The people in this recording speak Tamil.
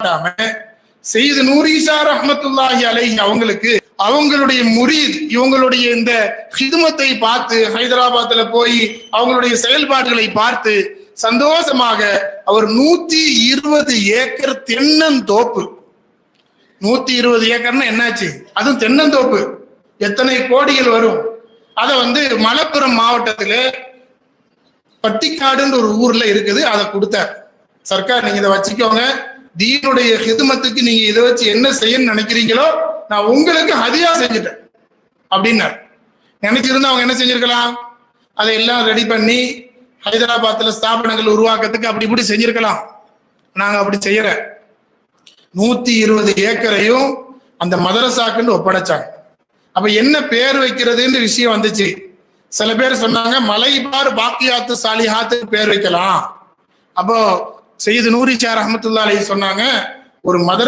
காட்டாம சையது நூர் ஈசா ரஹ்மத்துல்லாஹி அலைஹி அவங்களுக்கு அவங்களுடைய முரீத் இவங்களுடைய இந்த ஹிதுமத்தை பார்த்து ஹைதராபாத்ல போய் அவங்களுடைய செயல்பாடுகளை பார்த்து சந்தோஷமாக அவர் 120 ஏக்கர் தென்னந்தோப்பு, 120 ஏக்கர்னா என்னாச்சு, அதுவும் தென்னந்தோப்பு எத்தனை கோடிகள் வரும். அதை மலப்புரம் மாவட்டத்துல பட்டிக்காடுன்ற ஒரு ஊர்ல இருக்குது, அதை கொடுத்தார் சர்க்கார். நீங்க இதை வச்சுக்கோங்க, தீனுடைய ஹிதுமத்துக்கு நீங்க இதை வச்சு என்ன செய்யணும்னு நினைக்கிறீங்களோ நான் உங்களுக்கு ஹதியா செஞ்சுட்டேன் அப்படின்னார். நினைச்சிருந்தா அவங்க என்ன செஞ்சிருக்கலாம், அதை எல்லாம் ரெடி பண்ணி ஹைதராபாத்ல ஸ்தாபனங்கள் உருவாக்கத்துக்கு அப்படி இப்படி செஞ்சிருக்கலாம். நாங்க அப்படி செய்யற 120 ஏக்கரையும் அந்த மதரசாக்குன்னு ஒப்படைச்சாங்க. அப்ப என்ன பேர் வைக்கிறதுன்னு விஷயம் வந்துச்சு. சில பேர் சொன்னாங்க மலைபார் பாக்கியாத்து சாலிஹாத்துக்கு பேர் வைக்கலாம். அப்போ சையது நூர் ஈசா ரஹ்மத்துல்லாஹி அலைஹி சொன்னாங்க, ஒரு மதரசா